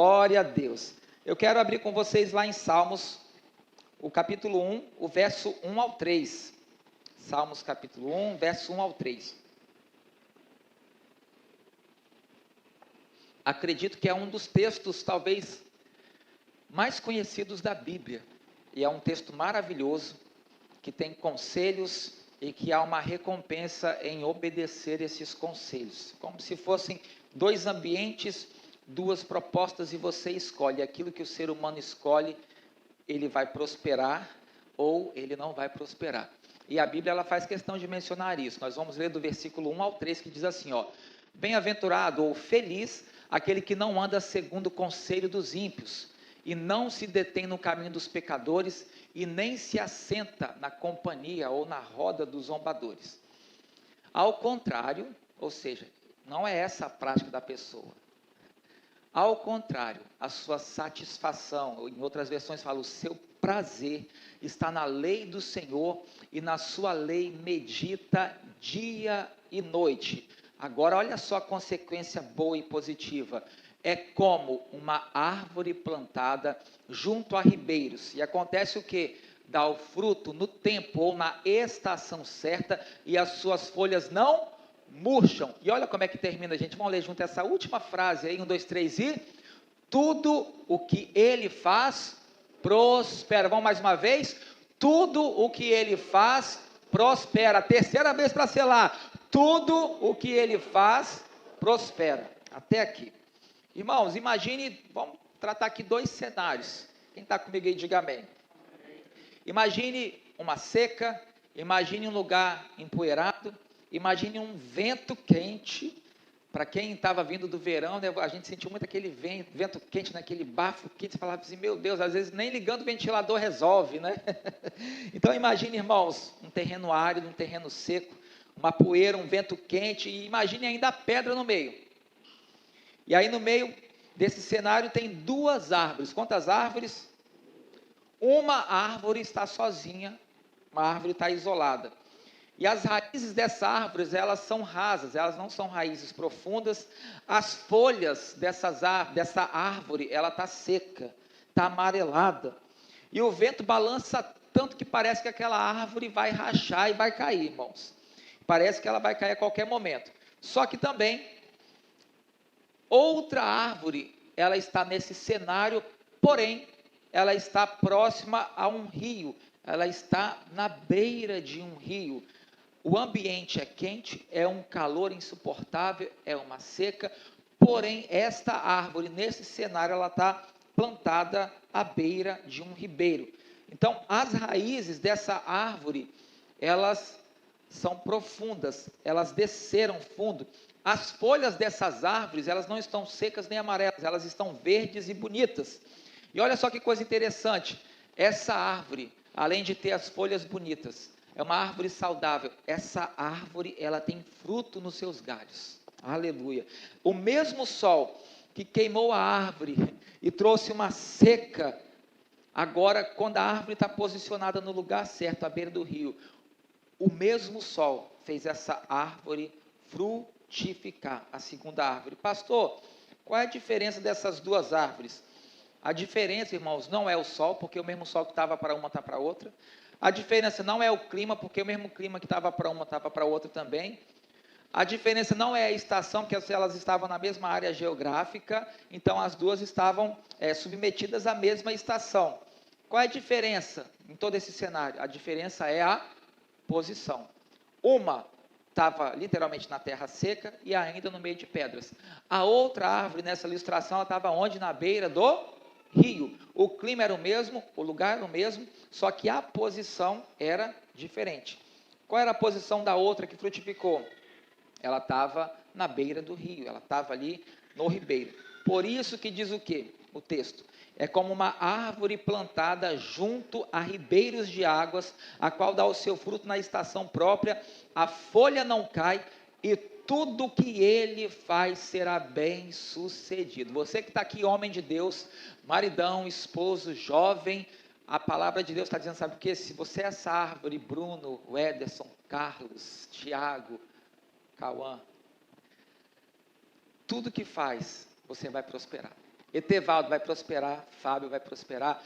Glória a Deus. Eu quero abrir com vocês lá em Salmos, o capítulo 1, o verso 1 ao 3. Salmos capítulo 1, verso 1 ao 3. Acredito que é um dos textos, talvez, mais conhecidos da Bíblia. E é um texto maravilhoso, que tem conselhos e que há uma recompensa em obedecer esses conselhos. Como se fossem dois ambientes, duas propostas, e você escolhe. Aquilo que o ser humano escolhe, ele vai prosperar ou ele não vai prosperar. E a Bíblia ela faz questão de mencionar isso. Nós vamos ler do versículo 1 ao 3, que diz assim, ó: Bem-aventurado ou feliz aquele que não anda segundo o conselho dos ímpios, e não se detém no caminho dos pecadores, e nem se assenta na companhia ou na roda dos zombadores. Ao contrário, ou seja, não é essa a prática da pessoa. Ao contrário, a sua satisfação, ou em outras versões fala, o seu prazer está na lei do Senhor, e na sua lei medita dia e noite. Agora olha só a consequência boa e positiva. É como uma árvore plantada junto a ribeiros. E acontece o quê? Dá o fruto no tempo ou na estação certa, e as suas folhas não murcham. E olha como é que termina, gente. Vamos ler junto essa última frase aí, 1, 2, 3 e... Tudo o que ele faz, prospera. Vamos mais uma vez. Tudo o que ele faz, prospera. Terceira vez para selar. Tudo o que ele faz, prospera. Até aqui. Irmãos, imagine, vamos tratar aqui dois cenários. Quem está comigo aí, diga amém. Imagine uma seca, imagine um lugar empoeirado, imagine um vento quente. Para quem estava vindo do verão, né, a gente sentiu muito aquele vento quente, naquele bafo quente, você falava assim, meu Deus, às vezes nem ligando o ventilador resolve, né? Então imagine, irmãos, um terreno árido, um terreno seco, uma poeira, um vento quente, e imagine ainda a pedra no meio. E aí no meio desse cenário tem duas árvores. Quantas árvores? Uma árvore está sozinha, uma árvore está isolada. E as raízes dessa árvore, elas são rasas, elas não são raízes profundas. As folhas dessa árvore, ela está seca, está amarelada. E o vento balança tanto que parece que aquela árvore vai rachar e vai cair, irmãos. Parece que ela vai cair a qualquer momento. Só que também, outra árvore, ela está nesse cenário, porém, ela está próxima a um rio. Ela está na beira de um rio. O ambiente é quente, é um calor insuportável, é uma seca, porém, esta árvore, nesse cenário, ela está plantada à beira de um ribeiro. Então, as raízes dessa árvore, elas são profundas, elas desceram fundo. As folhas dessas árvores, elas não estão secas nem amarelas, elas estão verdes e bonitas. E olha só que coisa interessante, essa árvore, além de ter as folhas bonitas, é uma árvore saudável. Essa árvore, ela tem fruto nos seus galhos. Aleluia. O mesmo sol que queimou a árvore e trouxe uma seca, agora, quando a árvore está posicionada no lugar certo, à beira do rio, o mesmo sol fez essa árvore frutificar, a segunda árvore. Pastor, qual é a diferença dessas duas árvores? A diferença, irmãos, não é o sol, porque o mesmo sol que estava para uma está para outra. A diferença não é o clima, porque o mesmo clima que estava para uma estava para outra também. A diferença não é a estação, porque elas estavam na mesma área geográfica, então as duas estavam submetidas à mesma estação. Qual é a diferença em todo esse cenário? A diferença é a posição. Uma estava literalmente na terra seca e ainda no meio de pedras. A outra árvore, nessa ilustração, ela estava onde? Na beira do rio. O clima era o mesmo, o lugar era o mesmo, só que a posição era diferente. Qual era a posição da outra que frutificou? Ela estava na beira do rio, ela estava ali no ribeiro. Por isso que diz o quê? O texto. É como uma árvore plantada junto a ribeiros de águas, a qual dá o seu fruto na estação própria, a folha não cai, e tudo que ele faz será bem sucedido. Você que está aqui, homem de Deus, maridão, esposo, jovem, a palavra de Deus está dizendo, sabe o que? Se você é essa árvore, Bruno, Ederson, Carlos, Tiago, Cauã, tudo que faz, você vai prosperar. Etevaldo vai prosperar, Fábio vai prosperar,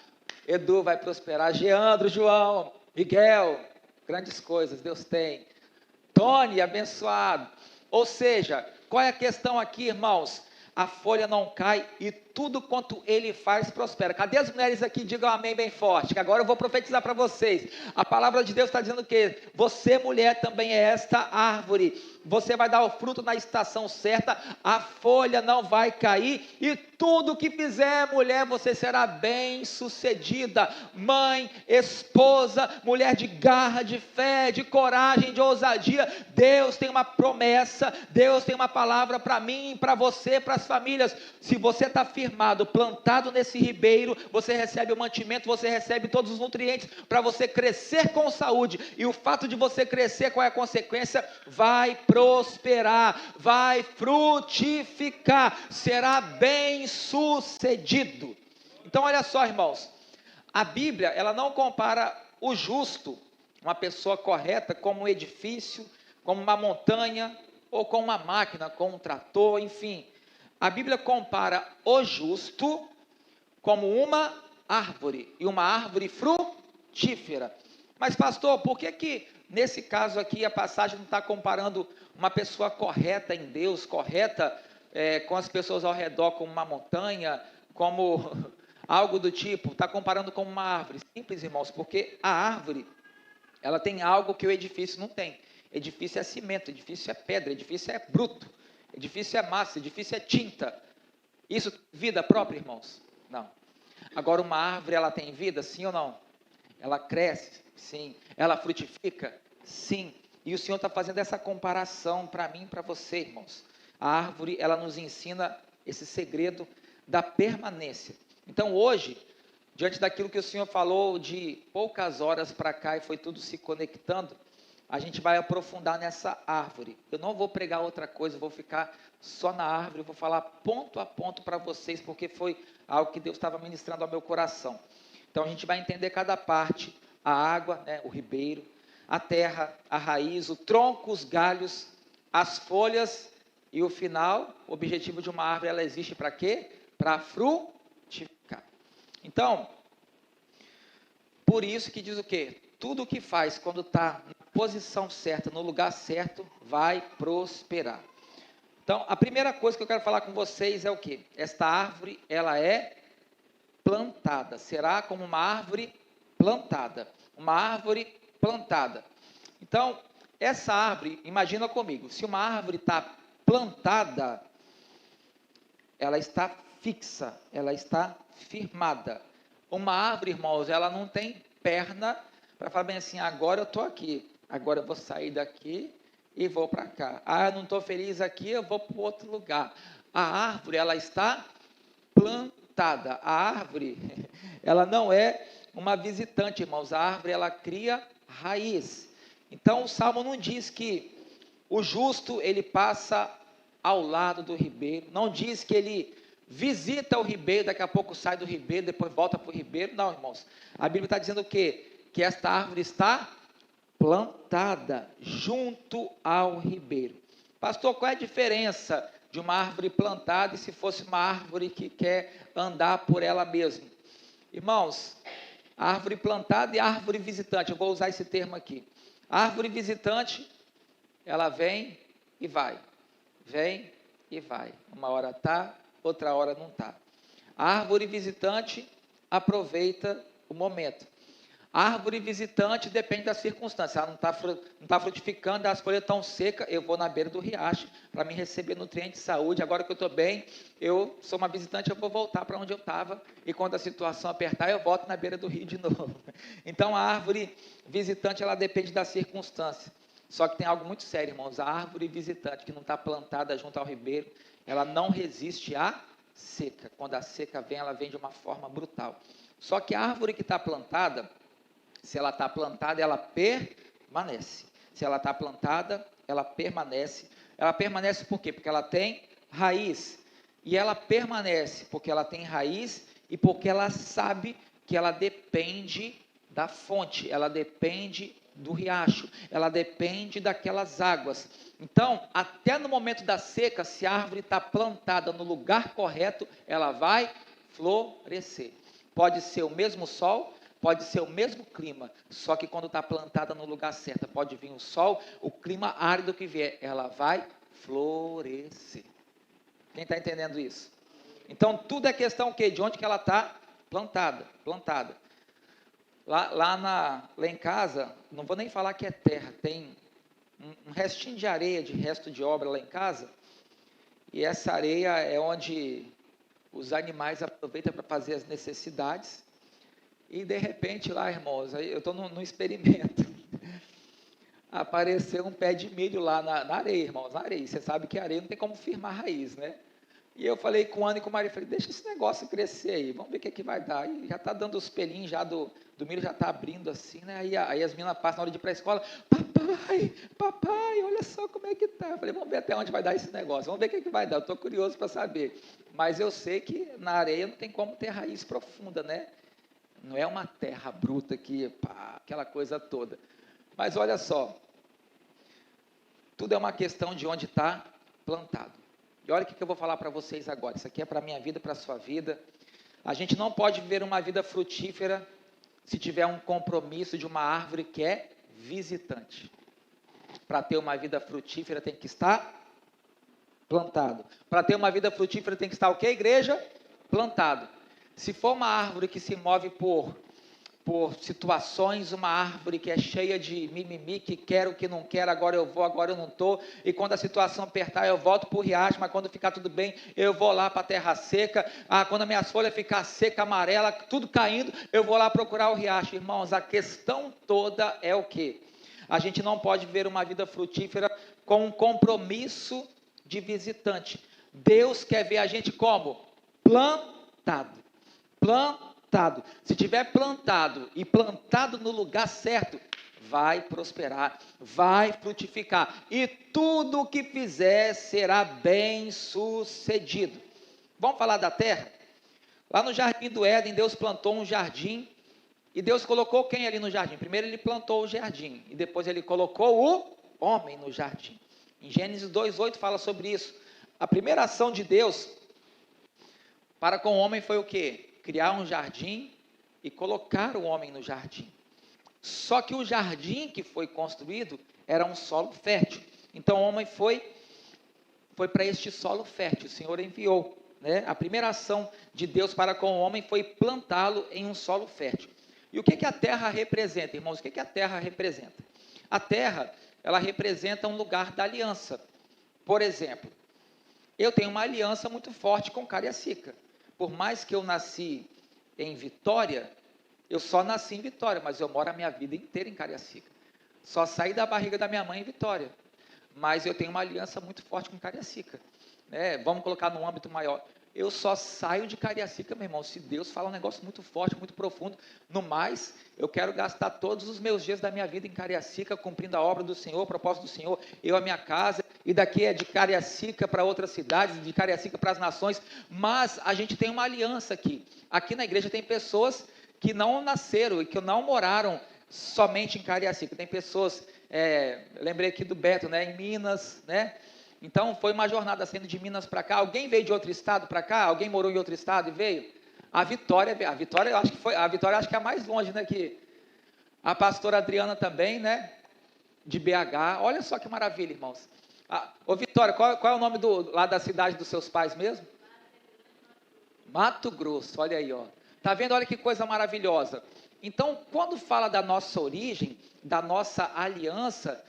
Edu vai prosperar, Geandro, João, Miguel, grandes coisas Deus tem. Tony, abençoado. Ou seja, qual é a questão aqui, irmãos? A folha não cai e tudo quanto ele faz prospera. Cadê as mulheres aqui? Digam amém bem forte, que agora eu vou profetizar para vocês. A palavra de Deus está dizendo o quê? Você, mulher, também é esta árvore. Você vai dar o fruto na estação certa, a folha não vai cair e tudo que fizer, mulher, você será bem sucedida. Mãe, esposa, mulher de garra, de fé, de coragem, de ousadia. Deus tem uma promessa, Deus tem uma palavra para mim, para você, para as famílias. Se você está firmado, plantado nesse ribeiro, você recebe o mantimento, você recebe todos os nutrientes para você crescer com saúde. E o fato de você crescer, qual é a consequência? Vai prosperar, vai frutificar, será bem sucedido. Então olha só, irmãos, a Bíblia, ela não compara o justo, uma pessoa correta, como um edifício, como uma montanha, ou com uma máquina, com um trator, enfim. A Bíblia compara o justo como uma árvore, e uma árvore frutífera. Mas pastor, por que nesse caso aqui a passagem não está comparando uma pessoa correta em Deus, correta com as pessoas ao redor como uma montanha, como algo do tipo, está comparando com uma árvore? Simples, irmãos, porque a árvore, ela tem algo que o edifício não tem. Edifício é cimento, edifício é pedra, edifício é bruto, edifício é massa, edifício é tinta. Isso vida própria, irmãos? Não. Agora uma árvore, ela tem vida, sim ou não? Ela cresce, sim. Ela frutifica, sim. E o Senhor está fazendo essa comparação para mim e para você, irmãos. A árvore, ela nos ensina esse segredo da permanência. Então hoje, diante daquilo que o Senhor falou de poucas horas para cá e foi tudo se conectando, a gente vai aprofundar nessa árvore. Eu não vou pregar outra coisa, eu vou ficar só na árvore, eu vou falar ponto a ponto para vocês, porque foi algo que Deus estava ministrando ao meu coração. Então a gente vai entender cada parte, a água, né, o ribeiro, a terra, a raiz, o tronco, os galhos, as folhas e o final. O objetivo de uma árvore, ela existe para quê? Para frutificar. Então, por isso que diz o quê? Tudo o que faz quando está na posição certa, no lugar certo, vai prosperar. Então, a primeira coisa que eu quero falar com vocês é o quê? Esta árvore, ela é plantada, será como uma árvore plantada, uma árvore plantada. Então, essa árvore, imagina comigo, se uma árvore está plantada, ela está fixa, ela está firmada. Uma árvore, irmãos, ela não tem perna para falar bem assim, agora eu estou aqui, agora eu vou sair daqui e vou para cá. Ah, eu não estou feliz aqui, eu vou para outro lugar. A árvore, ela está plantada. A árvore, ela não é uma visitante, irmãos. A árvore, ela cria raiz. Então, o Salmo não diz que o justo, ele passa ao lado do ribeiro. Não diz que ele visita o ribeiro, daqui a pouco sai do ribeiro, depois volta para o ribeiro. Não, irmãos. A Bíblia está dizendo o quê? Que esta árvore está plantada junto ao ribeiro. Pastor, qual é a diferença de uma árvore plantada e se fosse uma árvore que quer andar por ela mesma? Irmãos, árvore plantada e árvore visitante, eu vou usar esse termo aqui. A árvore visitante, ela vem e vai. Vem e vai. Uma hora está, outra hora não está. A árvore visitante aproveita o momento. A árvore visitante depende da circunstância. Ela não está frutificando, as folhas estão secas, eu vou na beira do riacho para me receber nutrientes de saúde. Agora que eu estou bem, eu sou uma visitante, eu vou voltar para onde eu estava. E quando a situação apertar, eu volto na beira do rio de novo. Então, a árvore visitante, ela depende da circunstância. Só que tem algo muito sério, irmãos. A árvore visitante que não está plantada junto ao ribeiro, ela não resiste à seca. Quando a seca vem, ela vem de uma forma brutal. Só que a árvore que está plantada, se ela está plantada, ela permanece. Se ela está plantada, ela permanece. Ela permanece por quê? Porque ela tem raiz. E ela permanece porque ela tem raiz e porque ela sabe que ela depende da fonte, ela depende do riacho, ela depende daquelas águas. Então, até no momento da seca, se a árvore está plantada no lugar correto, ela vai florescer. Pode ser o mesmo sol, pode ser o mesmo clima, só que quando está plantada no lugar certo, pode vir o sol, o clima árido que vier, ela vai florescer. Quem está entendendo isso? Então, tudo é questão o quê? De onde que ela está plantada. Lá em casa, não vou nem falar que é terra, tem um restinho de areia, de resto de obra lá em casa, e essa areia é onde os animais aproveitam para fazer as necessidades, e de repente lá, irmãos, eu estou num experimento, apareceu um pé de milho lá na areia, irmãos, na areia, você sabe que a areia não tem como firmar raiz, né? E eu falei com o Ana e com o Maria, falei, deixa esse negócio crescer aí, vamos ver o que vai dar. E já está dando os pelinhos já do milho, já está abrindo assim, né? Aí as meninas passam na hora de ir para a escola, papai, olha só como é que tá. Eu falei, vamos ver até onde vai dar esse negócio, vamos ver o que vai dar, eu estou curioso para saber. Mas eu sei que na areia não tem como ter raiz profunda, né? Não é uma terra bruta que, aquela coisa toda. Mas olha só, tudo é uma questão de onde está plantado. E olha o que eu vou falar para vocês agora. Isso aqui é para a minha vida, para a sua vida. A gente não pode viver uma vida frutífera se tiver um compromisso de uma árvore que é visitante. Para ter uma vida frutífera tem que estar plantado. Para ter uma vida frutífera tem que estar o quê, igreja? Plantado. Se for uma árvore que se move por situações, uma árvore que é cheia de mimimi, que quero, que não quero, agora eu vou, agora eu não estou, e quando a situação apertar, eu volto para o riacho, mas quando ficar tudo bem, eu vou lá para a terra seca, quando as minhas folhas ficar seca, amarela, tudo caindo, eu vou lá procurar o riacho. Irmãos, a questão toda é o quê? A gente não pode viver uma vida frutífera com um compromisso de visitante. Deus quer ver a gente como? Plantado. Se tiver plantado e plantado no lugar certo, vai prosperar, vai frutificar, e tudo o que fizer será bem sucedido. Vamos falar da terra? Lá no jardim do Éden, Deus plantou um jardim, e Deus colocou quem ali no jardim? Primeiro ele plantou o jardim, e depois ele colocou o homem no jardim. Em Gênesis 2:8 fala sobre isso. A primeira ação de Deus para com o homem foi o quê? Criar um jardim e colocar o homem no jardim. Só que o jardim que foi construído era um solo fértil. Então o homem foi para este solo fértil, o Senhor enviou. Né? A primeira ação de Deus para com o homem foi plantá-lo em um solo fértil. E o que a terra representa, irmãos? O que a terra representa? A terra, ela representa um lugar da aliança. Por exemplo, eu tenho uma aliança muito forte com Cariacica. Por mais que eu nasci em Vitória, eu só nasci em Vitória, mas eu moro a minha vida inteira em Cariacica. Só saí da barriga da minha mãe em Vitória, mas eu tenho uma aliança muito forte com Cariacica. Vamos colocar num âmbito maior. Eu só saio de Cariacica, meu irmão, se Deus fala um negócio muito forte, muito profundo. No mais, eu quero gastar todos os meus dias da minha vida em Cariacica, cumprindo a obra do Senhor, o propósito do Senhor, eu, a minha casa, e daqui é de Cariacica para outras cidades, de Cariacica para as nações, mas a gente tem uma aliança aqui. Aqui na igreja tem pessoas que não nasceram e que não moraram somente em Cariacica. Tem pessoas, lembrei aqui do Beto, né, em Minas, né? Então, foi uma jornada saindo de Minas para cá. Alguém veio de outro estado para cá? Alguém morou em outro estado e veio? A Vitória, eu acho que foi, a Vitória acho que é a mais longe, né? Que a pastora Adriana também, né? De BH. Olha só que maravilha, irmãos. Ô Vitória, qual é o nome lá da cidade dos seus pais mesmo? Mato Grosso, olha aí, ó. Tá vendo? Olha que coisa maravilhosa. Então, quando fala da nossa origem, da nossa aliança,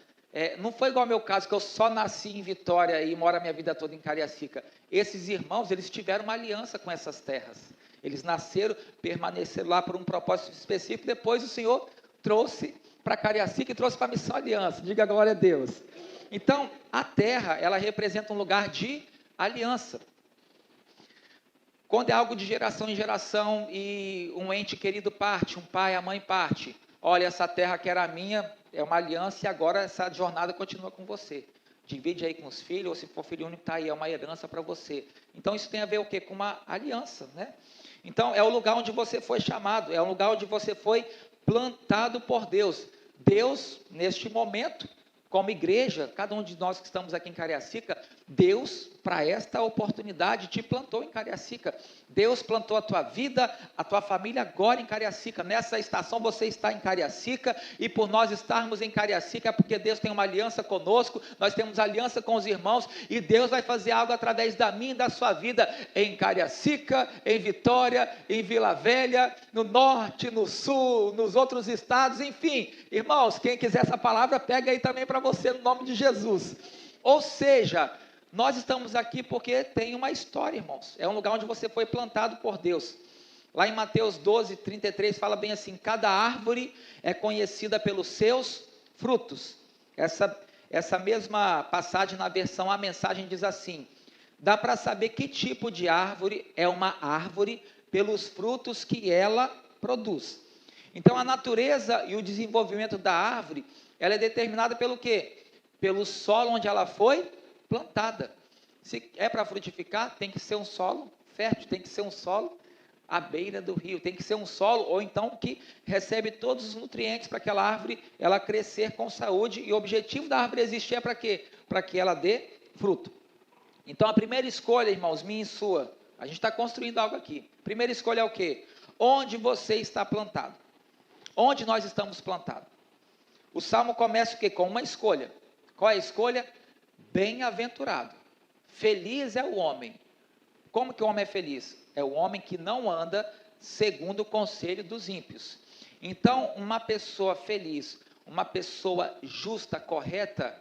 não foi igual ao meu caso, que eu só nasci em Vitória e moro a minha vida toda em Cariacica. Esses irmãos, eles tiveram uma aliança com essas terras. Eles nasceram, permaneceram lá por um propósito específico, depois o Senhor trouxe para Cariacica e trouxe para a Missão Aliança. Diga glória a Deus. Então, a terra, ela representa um lugar de aliança. Quando é algo de geração em geração e um ente querido parte, um pai, a mãe parte, olha, essa terra que era minha, é uma aliança e agora essa jornada continua com você. Divide aí com os filhos, ou se for filho único, está aí, é uma herança para você. Então isso tem a ver o quê? Com uma aliança, né? Então, é o lugar onde você foi chamado, é o lugar onde você foi plantado por Deus. Deus, neste momento, como igreja, cada um de nós que estamos aqui em Cariacica, Deus, para esta oportunidade, te plantou em Cariacica. Deus plantou a tua vida, a tua família agora em Cariacica. Nessa estação você está em Cariacica, e por nós estarmos em Cariacica, é porque Deus tem uma aliança conosco, nós temos aliança com os irmãos, e Deus vai fazer algo através da minha e da sua vida, em Cariacica, em Vitória, em Vila Velha, no norte, no sul, nos outros estados, enfim. Irmãos, quem quiser essa palavra, pega aí também para você, no nome de Jesus. Ou seja, nós estamos aqui porque tem uma história, irmãos. É um lugar onde você foi plantado por Deus. Lá em Mateus 12, 33, fala bem assim: cada árvore é conhecida pelos seus frutos. Essa mesma passagem na versão A Mensagem diz assim: dá para saber que tipo de árvore é uma árvore pelos frutos que ela produz. Então, a natureza e o desenvolvimento da árvore, ela é determinada pelo quê? Pelo solo onde ela foi plantada. Se é para frutificar, tem que ser um solo fértil, tem que ser um solo à beira do rio, tem que ser um solo, ou então que recebe todos os nutrientes para aquela árvore, ela crescer com saúde, e o objetivo da árvore existir é para quê? Para que ela dê fruto. Então, a primeira escolha, irmãos, minha e sua, a gente está construindo algo aqui. Primeira escolha é o quê? Onde você está plantado? Onde nós estamos plantados? O Salmo começa o quê? Com uma escolha. Qual é a escolha? Bem-aventurado. Feliz é o homem. Como que o homem é feliz? É o homem que não anda segundo o conselho dos ímpios. Então, uma pessoa feliz, uma pessoa justa, correta,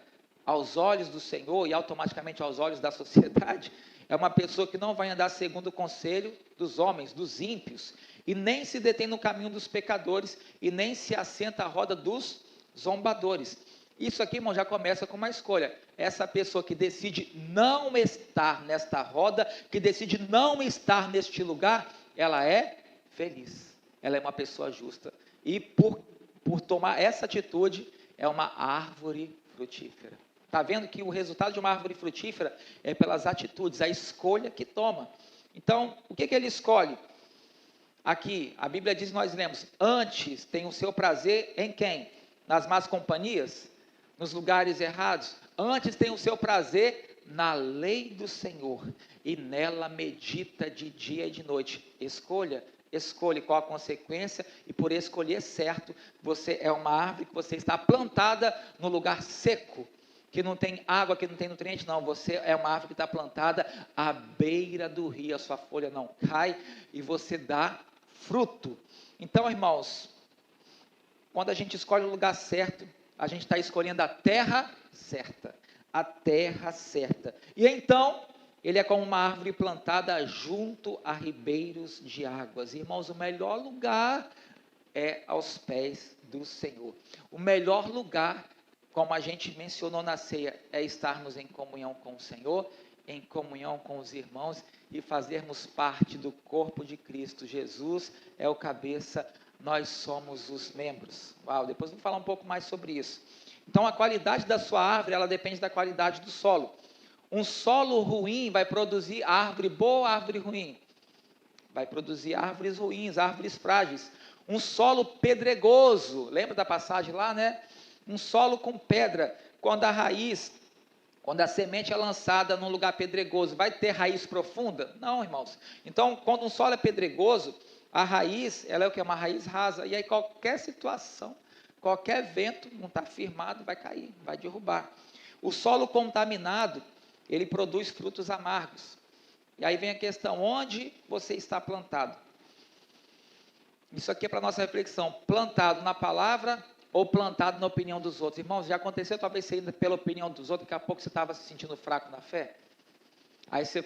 aos olhos do Senhor e automaticamente aos olhos da sociedade, é uma pessoa que não vai andar segundo o conselho dos homens, dos ímpios, e nem se detém no caminho dos pecadores, e nem se assenta à roda dos zombadores. Isso aqui, irmão, já começa com uma escolha. Essa pessoa que decide não estar nesta roda, que decide não estar neste lugar, ela é feliz, ela é uma pessoa justa, e por tomar essa atitude, é uma árvore frutífera. Está vendo que o resultado de uma árvore frutífera é pelas atitudes, a escolha que toma. Então, o que ele escolhe? Aqui, a Bíblia diz, nós lemos: antes tem o seu prazer em quem? Nas más companhias? Nos lugares errados? Antes tem o seu prazer na lei do Senhor, e nela medita de dia e de noite. Escolha qual a consequência, e por escolher certo, você é uma árvore que você está plantada no lugar seco, que não tem água, que não tem nutriente, não. Você é uma árvore que está plantada à beira do rio, a sua folha não cai, e você dá fruto. Então, irmãos, quando a gente escolhe o lugar certo, a gente está escolhendo a terra certa. A terra certa. E então, ele é como uma árvore plantada junto a ribeiros de águas. Irmãos, o melhor lugar é aos pés do Senhor. O melhor lugar, como a gente mencionou na ceia, é estarmos em comunhão com o Senhor, em comunhão com os irmãos e fazermos parte do corpo de Cristo. Jesus é o cabeça, nós somos os membros. Uau, depois vamos falar um pouco mais sobre isso. Então, a qualidade da sua árvore, ela depende da qualidade do solo. Um solo ruim vai produzir árvore boa, árvore ruim. Vai produzir árvores ruins, árvores frágeis. Um solo pedregoso, lembra da passagem lá, né? Um solo com pedra, quando a semente é lançada num lugar pedregoso, vai ter raiz profunda? Não, irmãos. Então, quando um solo é pedregoso, a raiz, ela é o que? Uma raiz rasa, e aí qualquer situação, qualquer vento, não está firmado, vai cair, vai derrubar. O solo contaminado, ele produz frutos amargos. E aí vem a questão, onde você está plantado? Isso aqui é para a nossa reflexão, plantado na palavra ou plantado na opinião dos outros? Irmãos, já aconteceu talvez você indo pela opinião dos outros, daqui a pouco você estava se sentindo fraco na fé? Aí você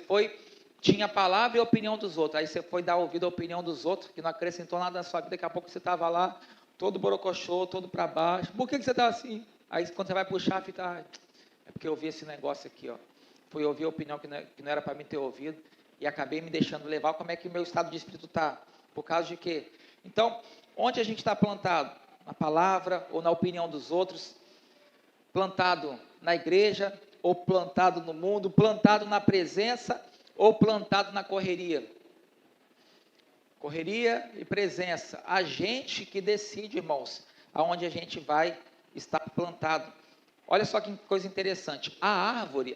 tinha a palavra e a opinião dos outros, aí você foi dar ouvido à opinião dos outros, que não acrescentou nada na sua vida, daqui a pouco você estava lá, todo borocochô, todo para baixo. Por que você está assim? Aí quando você vai puxar, fica, é porque eu ouvi esse negócio aqui, ó. Fui ouvir a opinião que não era para mim ter ouvido, e acabei me deixando levar. Como é que o meu estado de espírito está? Por causa de quê? Então, onde a gente está plantado? Na palavra ou na opinião dos outros? Plantado na igreja ou plantado no mundo? Plantado na presença ou plantado na correria? Correria e presença. A gente que decide, irmãos, aonde a gente vai estar plantado. Olha só que coisa interessante. A árvore,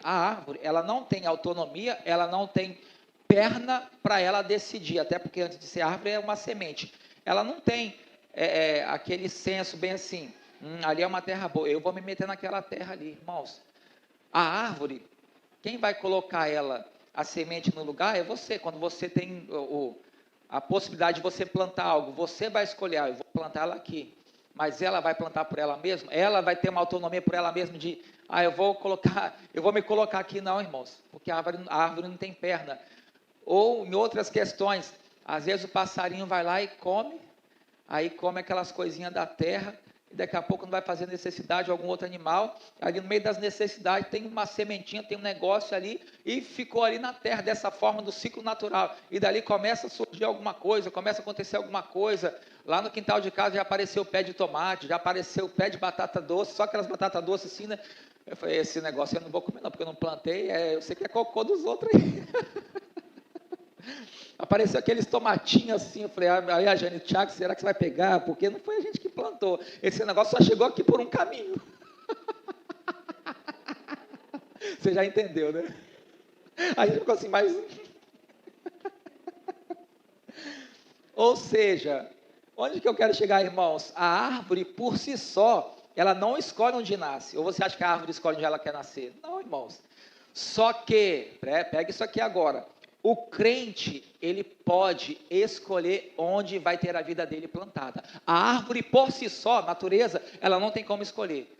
ela não tem autonomia, ela não tem perna para ela decidir, até porque antes de ser árvore é uma semente. Ela não tem aquele senso bem assim, ali é uma terra boa, eu vou me meter naquela terra ali, irmãos. A árvore, quem vai colocar ela, a semente no lugar, é você. Quando você tem a possibilidade de você plantar algo, você vai escolher, eu vou plantar ela aqui. Mas ela vai plantar por ela mesma? Ela vai ter uma autonomia por ela mesma de, eu vou me colocar aqui, não, irmãos, porque a árvore não tem perna. Ou em outras questões, às vezes o passarinho vai lá e come, aí come aquelas coisinhas da terra, e daqui a pouco não vai fazer necessidade de algum outro animal, ali no meio das necessidades tem uma sementinha, tem um negócio ali, e ficou ali na terra, dessa forma do ciclo natural, e dali começa a surgir alguma coisa, começa a acontecer alguma coisa, lá no quintal de casa já apareceu o pé de tomate, já apareceu o pé de batata doce, só aquelas batatas doces assim, né? Eu falei, esse negócio eu não vou comer não, porque eu não plantei, eu sei que é cocô dos outros aí. Apareceu aqueles tomatinhos assim, eu falei, aí a Jane, Thiago, será que você vai pegar? Porque não foi a gente que plantou, esse negócio só chegou aqui por um caminho. Você já entendeu, né? A gente ficou assim, mas... Ou seja, onde que eu quero chegar, irmãos? A árvore, por si só, ela não escolhe onde nasce. Ou você acha que a árvore escolhe onde ela quer nascer? Não, irmãos. Só que, pega isso aqui agora, o crente, ele pode escolher onde vai ter a vida dele plantada. A árvore, por si só, natureza, ela não tem como escolher.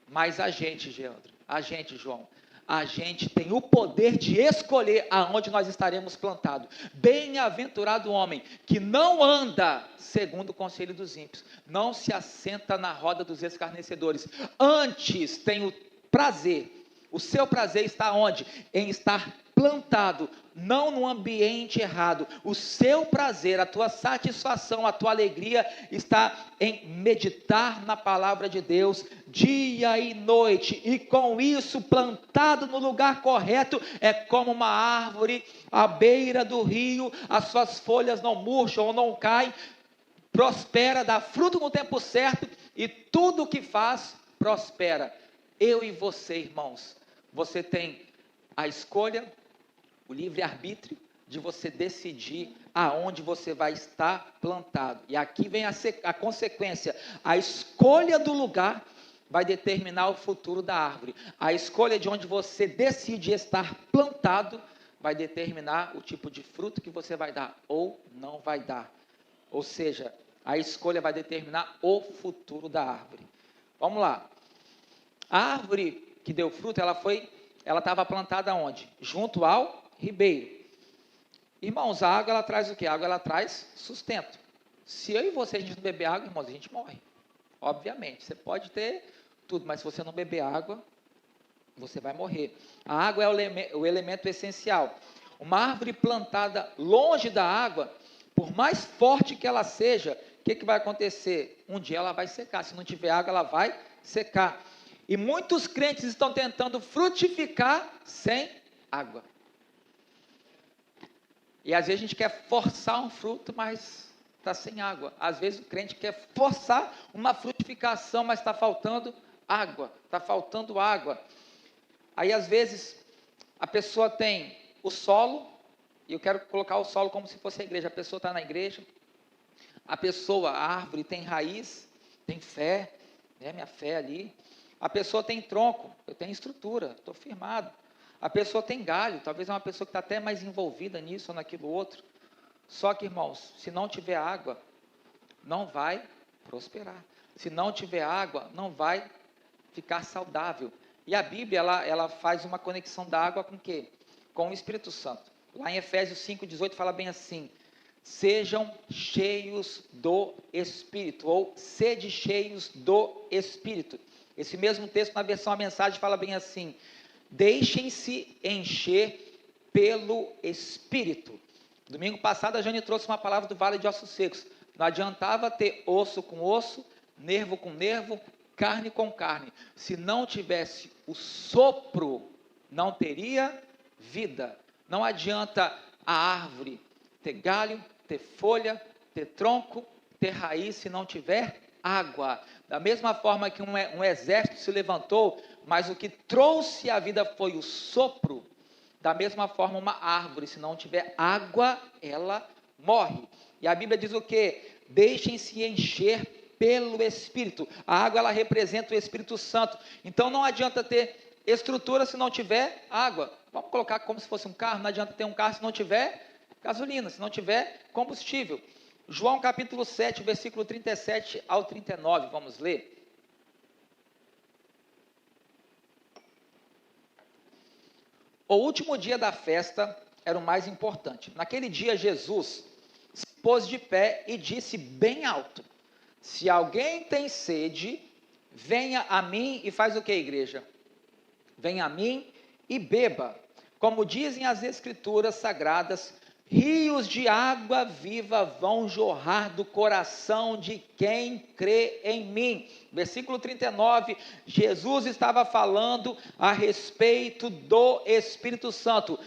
Mas a gente, Geandro, a gente, João, a gente tem o poder de escolher aonde nós estaremos plantados. Bem-aventurado o homem que não anda segundo o conselho dos ímpios, não se assenta na roda dos escarnecedores, antes tem o prazer. O seu prazer está onde? Em estar plantado, não no ambiente errado. O seu prazer, a tua satisfação, a tua alegria está em meditar na palavra de Deus dia e noite, e com isso plantado no lugar correto, é como uma árvore à beira do rio, as suas folhas não murcham ou não caem, prospera, dá fruto no tempo certo, e tudo o que faz, prospera. Eu e você, irmãos, você tem a escolha, o livre-arbítrio de você decidir aonde você vai estar plantado. E aqui vem a consequência. A escolha do lugar vai determinar o futuro da árvore. A escolha de onde você decide estar plantado vai determinar o tipo de fruto que você vai dar ou não vai dar. Ou seja, a escolha vai determinar o futuro da árvore. Vamos lá. A árvore que deu fruto, ela estava plantada onde? Junto ao ribeiro. Irmãos, a água ela traz o quê? A água ela traz sustento. Se eu e você a gente não beber água, irmãos, a gente morre. Obviamente, você pode ter tudo, mas se você não beber água, você vai morrer. A água é o elemento essencial. Uma árvore plantada longe da água, por mais forte que ela seja, o que vai acontecer? Um dia ela vai secar. Se não tiver água, ela vai secar. E muitos crentes estão tentando frutificar sem água. E às vezes a gente quer forçar um fruto, mas está sem água. Às vezes o crente quer forçar uma frutificação, mas está faltando água. Está faltando água. Aí às vezes a pessoa tem o solo, e eu quero colocar o solo como se fosse a igreja. A pessoa está na igreja, a árvore tem raiz, tem fé, né, minha fé ali. A pessoa tem tronco, eu tenho estrutura, estou firmado. A pessoa tem galho, talvez é uma pessoa que está até mais envolvida nisso ou naquilo outro. Só que, irmãos, se não tiver água, não vai prosperar. Se não tiver água, não vai ficar saudável. E a Bíblia, ela faz uma conexão da água com o quê? Com o Espírito Santo. Lá em Efésios 5,18 fala bem assim: sejam cheios do Espírito, ou sede cheios do Espírito. Esse mesmo texto, na versão A Mensagem, fala bem assim: deixem-se encher pelo Espírito. Domingo passado a Jane trouxe uma palavra do Vale de Ossos Secos. Não adiantava ter osso com osso, nervo com nervo, carne com carne. Se não tivesse o sopro, não teria vida. Não adianta a árvore ter galho, ter folha, ter tronco, ter raiz, se não tiver água. Da mesma forma que um exército se levantou, mas o que trouxe a vida foi o sopro, da mesma forma uma árvore, se não tiver água, ela morre. E a Bíblia diz o quê? Deixem-se encher pelo Espírito. A água, ela representa o Espírito Santo. Então não adianta ter estrutura se não tiver água. Vamos colocar como se fosse um carro. Não adianta ter um carro se não tiver gasolina, se não tiver combustível. João capítulo 7, versículo 37 ao 39, vamos ler. O último dia da festa era o mais importante. Naquele dia, Jesus se pôs de pé e disse bem alto: se alguém tem sede, venha a mim e faz o que, igreja? Venha a mim e beba. Como dizem as Escrituras Sagradas, rios de água viva vão jorrar do coração de quem crê em mim. Versículo 39, Jesus estava falando a respeito do Espírito Santo.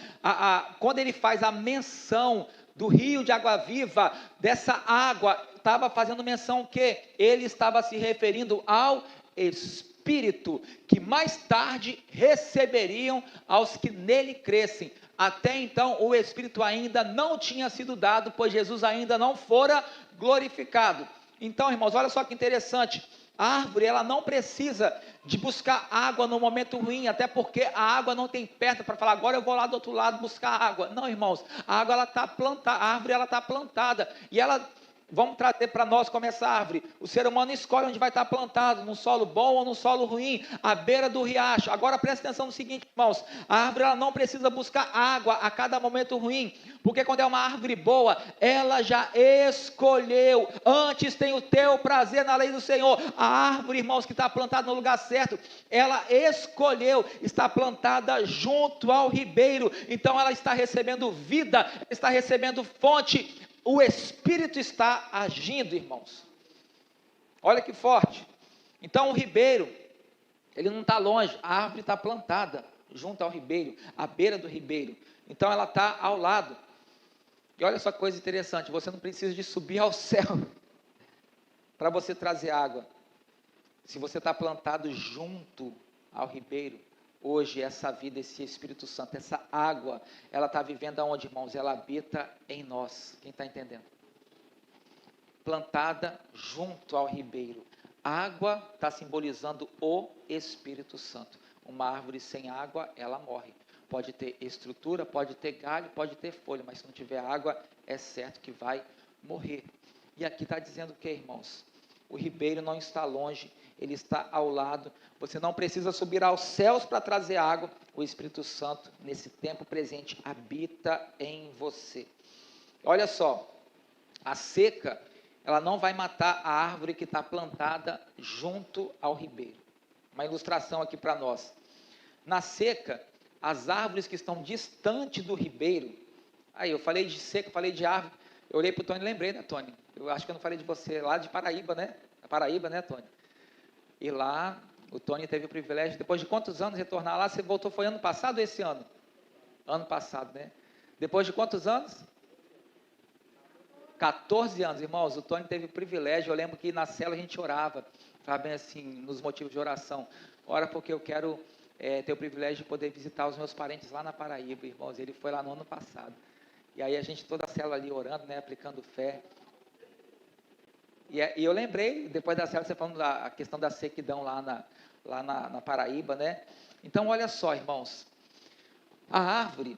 Quando ele faz a menção do rio de água viva, dessa água, estava fazendo menção que ele estava se referindo ao Espírito, que mais tarde receberiam aos que nele crescem. Até então o Espírito ainda não tinha sido dado, pois Jesus ainda não fora glorificado. Então, irmãos, olha só que interessante. A árvore, ela não precisa de buscar água no momento ruim, até porque a água não tem perto para falar, agora eu vou lá do outro lado buscar água. Não, irmãos, a água, ela está plantada, a árvore, ela está plantada, e ela, vamos trazer para nós como essa árvore, o ser humano escolhe onde vai estar plantado, num solo bom ou num solo ruim, à beira do riacho. Agora presta atenção no seguinte, irmãos, a árvore, ela não precisa buscar água a cada momento ruim, porque quando é uma árvore boa, ela já escolheu, antes tem o teu prazer na lei do Senhor. A árvore, irmãos, que está plantada no lugar certo, ela escolheu, está plantada junto ao ribeiro, então ela está recebendo vida, está recebendo fonte, o Espírito está agindo, irmãos. Olha que forte. Então o ribeiro, ele não está longe, a árvore está plantada junto ao ribeiro, à beira do ribeiro, então ela está ao lado. E olha só que coisa interessante, você não precisa de subir ao céu para você trazer água. Se você está plantado junto ao ribeiro, hoje essa vida, esse Espírito Santo, essa água, ela está vivendo aonde, irmãos? Ela habita em nós. Quem está entendendo? Plantada junto ao ribeiro. A água está simbolizando o Espírito Santo. Uma árvore sem água, ela morre. Pode ter estrutura, pode ter galho, pode ter folha, mas se não tiver água, é certo que vai morrer. E aqui está dizendo o que, irmãos? O ribeiro não está longe, ele está ao lado. Você não precisa subir aos céus para trazer água. O Espírito Santo, nesse tempo presente, habita em você. Olha só, a seca, ela não vai matar a árvore que está plantada junto ao ribeiro. Uma ilustração aqui para nós. Na seca, as árvores que estão distante do ribeiro, aí eu falei de seca, falei de árvore, eu olhei para o Tony e lembrei, né, Tony? Eu acho que eu não falei de você, lá de Paraíba, né? Paraíba, né, Tony? E lá, o Tony teve o privilégio, depois de quantos anos retornar lá? Você voltou, foi ano passado ou esse ano? Ano passado, né? Depois de quantos anos? 14 anos, irmãos, o Tony teve o privilégio, eu lembro que na cela a gente orava, falava bem assim, nos motivos de oração, ora porque eu quero ter o privilégio de poder visitar os meus parentes lá na Paraíba, irmãos, ele foi lá no ano passado, e aí a gente, toda a célula ali orando, né, aplicando fé, e eu lembrei, depois da célula, você falando da questão da sequidão lá na Paraíba, né, então olha só, irmãos, a árvore,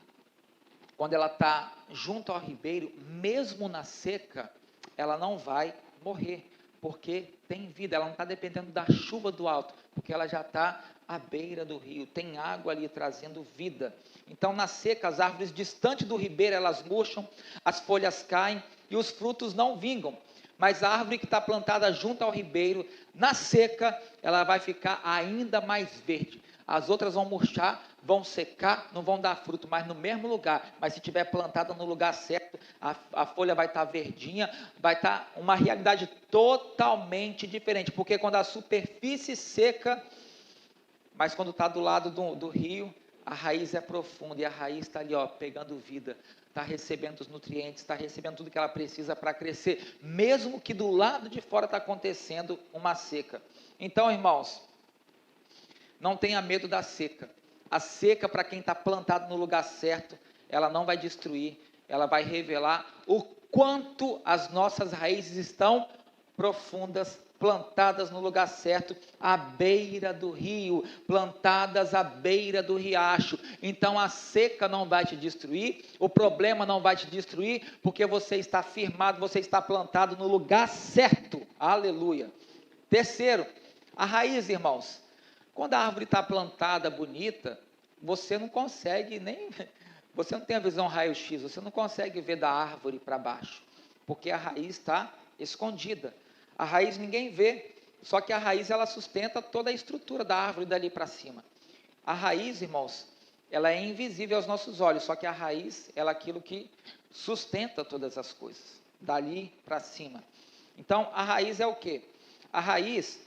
quando ela está junto ao ribeiro, mesmo na seca, ela não vai morrer, porque tem vida, ela não está dependendo da chuva do alto, porque ela já está à beira do rio, tem água ali trazendo vida. Então, na seca, as árvores distantes do ribeiro, elas murcham, as folhas caem e os frutos não vingam. Mas a árvore que está plantada junto ao ribeiro, na seca, ela vai ficar ainda mais verde. As outras vão murchar, vão secar, não vão dar fruto, mas no mesmo lugar. Mas se estiver plantada no lugar certo, a folha vai estar verdinha, vai estar uma realidade totalmente diferente. Porque quando a superfície seca, mas quando está do lado do rio, a raiz é profunda e a raiz está ali, ó, pegando vida. está recebendo os nutrientes, está recebendo tudo que ela precisa para crescer, mesmo que do lado de fora está acontecendo uma seca. Então, irmãos, não tenha medo da seca. A seca, para quem está plantado no lugar certo, ela não vai destruir, ela vai revelar o quanto as nossas raízes estão profundas, plantadas no lugar certo, à beira do rio, plantadas à beira do riacho. Então a seca não vai te destruir, o problema não vai te destruir, porque você está firmado, você está plantado no lugar certo. Aleluia. Terceiro, a raiz, irmãos. Quando a árvore está plantada, bonita, você não consegue nem... Você não tem a visão raio-x, você não consegue ver da árvore para baixo, porque a raiz está escondida. A raiz ninguém vê, só que a raiz ela sustenta toda a estrutura da árvore dali para cima. A raiz, irmãos, ela é invisível aos nossos olhos, só que a raiz ela é aquilo que sustenta todas as coisas, dali para cima. Então, a raiz é o quê? A raiz,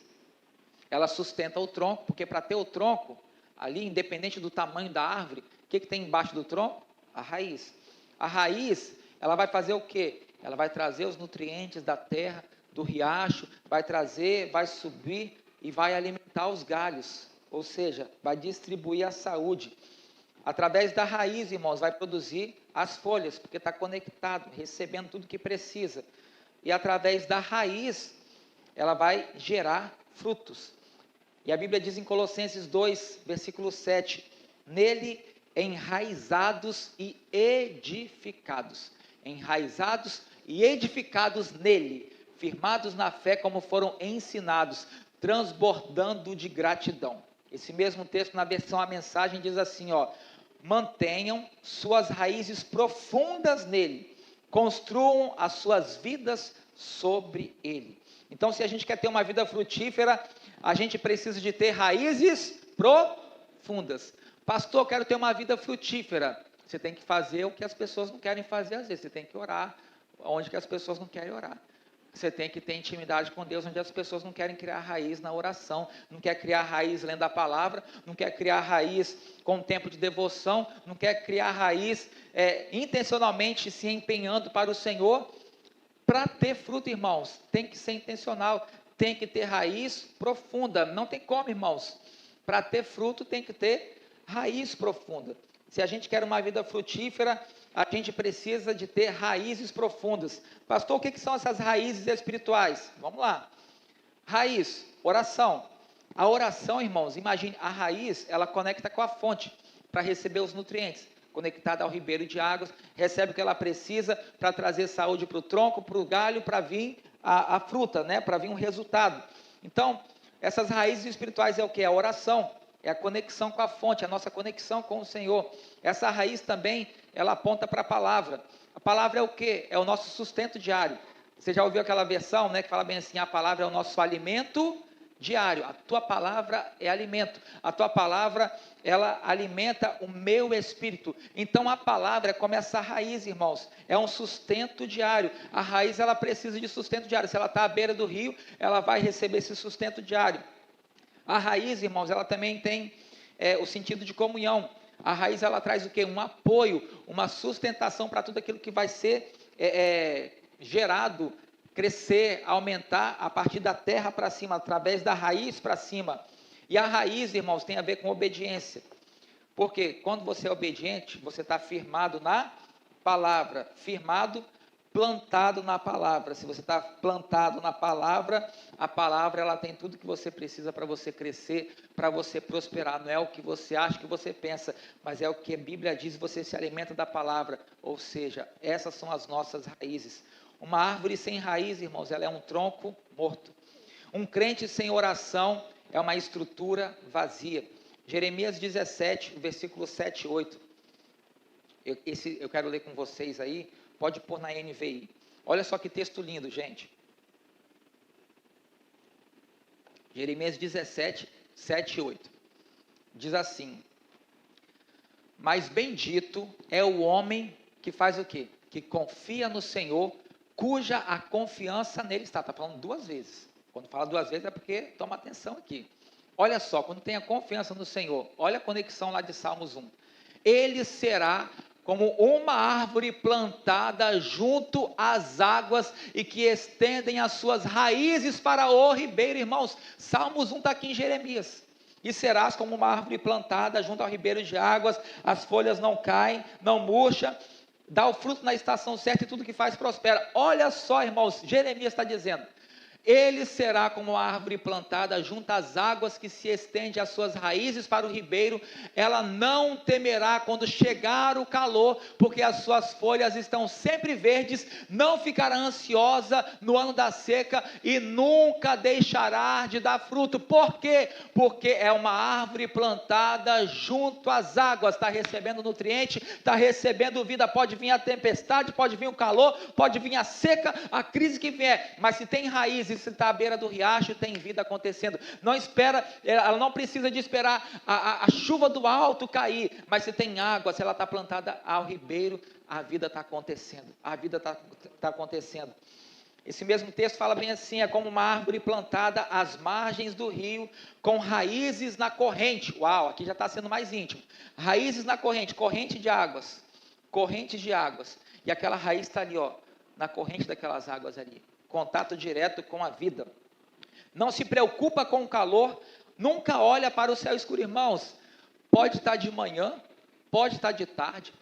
ela sustenta o tronco, porque para ter o tronco, ali, independente do tamanho da árvore, o que tem embaixo do tronco? A raiz. A raiz, ela vai fazer o quê? Ela vai trazer os nutrientes da terra, do riacho, vai trazer, vai subir e vai alimentar os galhos, ou seja, vai distribuir a saúde. Através da raiz, irmãos, vai produzir as folhas, porque está conectado, recebendo tudo que precisa. E através da raiz, ela vai gerar frutos. E a Bíblia diz em Colossenses 2, versículo 7, nele enraizados e edificados. Enraizados e edificados nele, firmados na fé como foram ensinados, transbordando de gratidão. Esse mesmo texto na versão A Mensagem diz assim, ó, mantenham suas raízes profundas nele, construam as suas vidas sobre ele. Então, se a gente quer ter uma vida frutífera, a gente precisa de ter raízes profundas. Pastor, eu quero ter uma vida frutífera. Você tem que fazer o que as pessoas não querem fazer às vezes. Você tem que orar onde que as pessoas não querem orar. Você tem que ter intimidade com Deus, onde as pessoas não querem criar raiz na oração, não quer criar raiz lendo a palavra, não quer criar raiz com tempo de devoção, não quer criar raiz intencionalmente se empenhando para o Senhor. Para ter fruto, irmãos, tem que ser intencional, tem que ter raiz profunda, não tem como, irmãos. Para ter fruto tem que ter raiz profunda. Se a gente quer uma vida frutífera, a gente precisa de ter raízes profundas. Pastor, o que são essas raízes espirituais? Vamos lá. Raiz, oração. A oração, irmãos, imagine, a raiz, ela conecta com a fonte para receber os nutrientes. Conectada ao ribeiro de águas, recebe o que ela precisa para trazer saúde para o tronco, para o galho, para vir a fruta, né? Para vir um resultado. Então, essas raízes espirituais é o que? A oração, é a conexão com a fonte, a nossa conexão com o Senhor. Essa raiz também, ela aponta para a palavra. A palavra é o que? É o nosso sustento diário. Você já ouviu aquela versão, né, que fala bem assim, a palavra é o nosso alimento diário. A tua palavra é alimento. A tua palavra, ela alimenta o meu espírito. Então a palavra é como essa raiz, irmãos. É um sustento diário. A raiz, ela precisa de sustento diário. Se ela está à beira do rio, ela vai receber esse sustento diário. A raiz, irmãos, ela também tem o sentido de comunhão. A raiz, ela traz o quê? Um apoio, uma sustentação para tudo aquilo que vai ser gerado, crescer, aumentar a partir da terra para cima, através da raiz para cima. E a raiz, irmãos, tem a ver com obediência. Porque quando você é obediente, você está firmado na palavra, plantado na palavra. Se você está plantado na palavra, a palavra ela tem tudo que você precisa para você crescer, para você prosperar. Não é o que você acha, que você pensa, mas é o que a Bíblia diz, você se alimenta da palavra. Ou seja, essas são as nossas raízes. Uma árvore sem raiz, irmãos, ela é um tronco morto. Um crente sem oração é uma estrutura vazia. Jeremias 17, versículo 7 e 8. Eu quero ler com vocês aí. Pode pôr na NVI. Olha só que texto lindo, gente. Jeremias 17, 7 e 8. Diz assim: mas bendito é o homem que faz o quê? Que confia no Senhor, cuja a confiança nele está. Está falando duas vezes. Quando fala duas vezes é porque toma atenção aqui. Olha só, quando tem a confiança no Senhor, olha a conexão lá de Salmos 1. Ele será como uma árvore plantada junto às águas e que estendem as suas raízes para o ribeiro. Irmãos, Salmos 1 está aqui em Jeremias. E serás como uma árvore plantada junto ao ribeiro de águas, as folhas não caem, não murcha, dá o fruto na estação certa e tudo que faz prospera. Olha só, irmãos, Jeremias está dizendo: ele será como uma árvore plantada junto às águas que se estende as suas raízes para o ribeiro. Ela não temerá quando chegar o calor, porque as suas folhas estão sempre verdes. Não ficará ansiosa no ano da seca e nunca deixará de dar fruto. Por quê? Porque é uma árvore plantada junto às águas. Está recebendo nutriente, está recebendo vida. Pode vir a tempestade, pode vir o calor, pode vir a seca, a crise que vier, mas se tem raízes, se está à beira do riacho, tem vida acontecendo. Não espera, ela não precisa de esperar a chuva do alto cair, mas se tem água, se ela está plantada ao ribeiro, a vida está acontecendo. A vida está acontecendo. Esse mesmo texto fala bem assim: é como uma árvore plantada às margens do rio, com raízes na corrente. Uau, aqui já está sendo mais íntimo. Raízes na corrente, corrente de águas. Corrente de águas. E aquela raiz está ali, ó, na corrente daquelas águas ali. Contato direto com a vida. Não se preocupa com o calor, nunca olha para o céu escuro. Irmãos, pode estar de manhã, pode estar de tarde,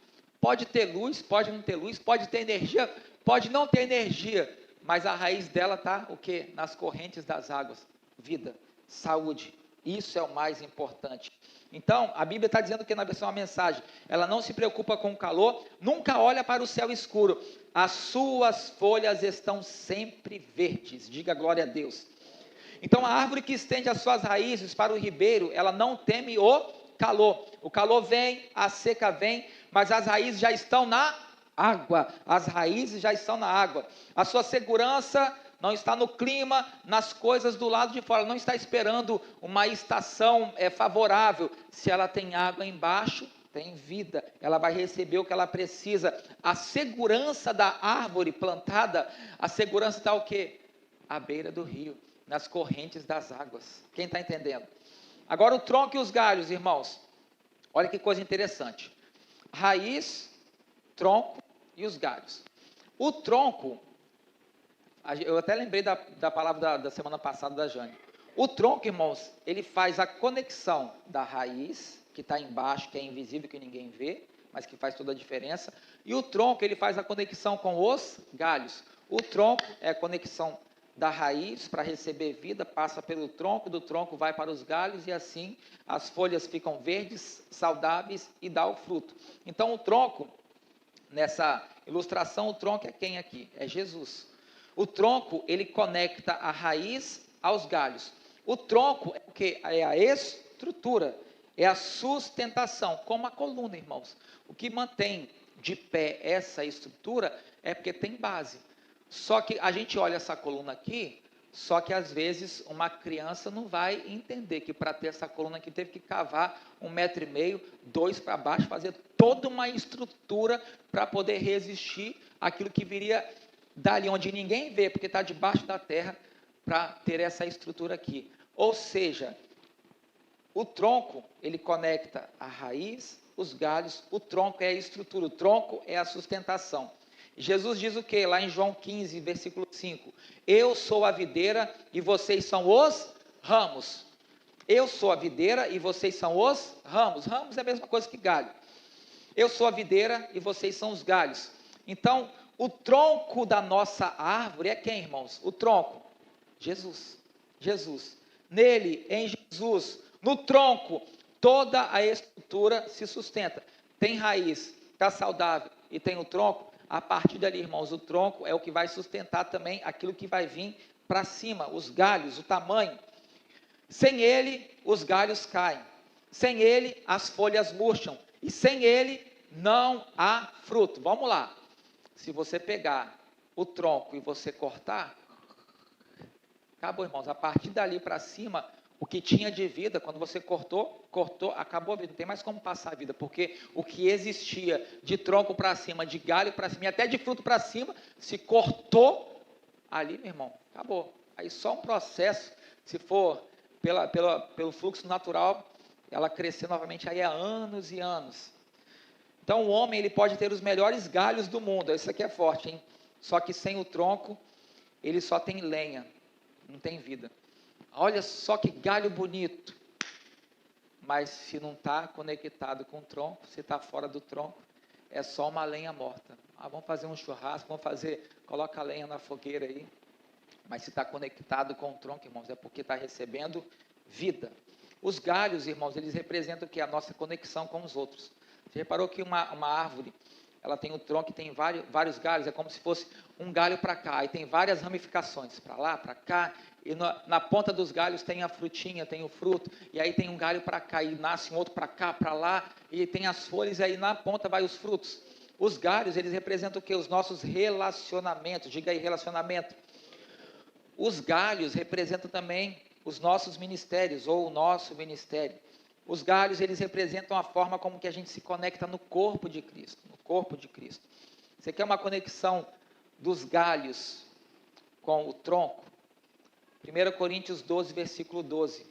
pode ter luz, pode não ter luz, pode ter energia, pode não ter energia, mas a raiz dela está o quê? Nas correntes das águas. Vida, saúde, isso é o mais importante. Então, a Bíblia está dizendo que na versão A Mensagem, ela não se preocupa com o calor, nunca olha para o céu escuro, as suas folhas estão sempre verdes. Diga glória a Deus. Então, a árvore que estende as suas raízes para o ribeiro, ela não teme o calor. O calor vem, a seca vem, mas as raízes já estão na água. As raízes já estão na água. A sua segurança não está no clima, nas coisas do lado de fora. Não está esperando uma estação favorável. Se ela tem água embaixo, tem vida. Ela vai receber o que ela precisa. A segurança da árvore plantada, a segurança está o quê? À beira do rio, nas correntes das águas. Quem está entendendo? Agora o tronco e os galhos, irmãos. Olha que coisa interessante. Raiz, tronco e os galhos. O tronco, eu até lembrei da palavra da semana passada da Jane. O tronco, irmãos, ele faz a conexão da raiz, que está embaixo, que é invisível, que ninguém vê, mas que faz toda a diferença. E o tronco, ele faz a conexão com os galhos. O tronco é a conexão da raiz para receber vida, passa pelo tronco, do tronco vai para os galhos, e assim as folhas ficam verdes, saudáveis e dá o fruto. Então o tronco, nessa ilustração, o tronco é quem aqui? É Jesus. O tronco, ele conecta a raiz aos galhos. O tronco é o quê? É a estrutura, é a sustentação, como a coluna, irmãos. O que mantém de pé essa estrutura é porque tem base. Só que a gente olha essa coluna aqui, só que às vezes uma criança não vai entender que para ter essa coluna aqui teve que cavar 1,5 m, 2 para baixo, fazer toda uma estrutura para poder resistir àquilo que viria dali onde ninguém vê, porque está debaixo da terra, para ter essa estrutura aqui. Ou seja, o tronco, ele conecta a raiz, os galhos, o tronco é a estrutura, o tronco é a sustentação. Jesus diz o que? Lá em João 15, versículo 5. Eu sou a videira e vocês são os ramos. Eu sou a videira e vocês são os ramos. Ramos é a mesma coisa que galho. Eu sou a videira e vocês são os galhos. Então, o tronco da nossa árvore é quem, irmãos? O tronco? Jesus. Jesus. Nele, em Jesus, no tronco, toda a estrutura se sustenta. Tem raiz, está saudável e tem o tronco. A partir dali, irmãos, o tronco é o que vai sustentar também aquilo que vai vir para cima, os galhos, o tamanho. Sem ele, os galhos caem. Sem ele, as folhas murcham. E sem ele, não há fruto. Vamos lá. Se você pegar o tronco e você cortar, acabou, irmãos. A partir dali para cima, o que tinha de vida, quando você cortou, acabou a vida. Não tem mais como passar a vida, porque o que existia de tronco para cima, de galho para cima, e até de fruto para cima, se cortou ali, meu irmão, acabou. Aí só um processo, se for pelo fluxo natural, ela crescer novamente aí há anos e anos. Então o homem ele pode ter os melhores galhos do mundo, isso aqui é forte, hein? Só que sem o tronco, ele só tem lenha, não tem vida. Olha só que galho bonito, mas se não está conectado com o tronco, se está fora do tronco, é só uma lenha morta. Vamos fazer um churrasco, coloca a lenha na fogueira aí, mas se está conectado com o tronco, irmãos, é porque está recebendo vida. Os galhos, irmãos, eles representam o que? A nossa conexão com os outros. Você reparou que uma árvore, ela tem o tronco e tem vários galhos, é como se fosse um galho para cá, e tem várias ramificações, para lá, para cá, e na ponta dos galhos tem a frutinha, tem o fruto, e aí tem um galho para cá, e nasce um outro para cá, para lá, e tem as folhas, e aí na ponta vai os frutos. Os galhos, eles representam o quê? Os nossos relacionamentos, diga aí, relacionamento. Os galhos representam também os nossos ministérios, ou o nosso ministério. Os galhos, eles representam a forma como que a gente se conecta no corpo de Cristo, no corpo de Cristo. Você quer uma conexão dos galhos com o tronco? 1 Coríntios 12, versículo 12,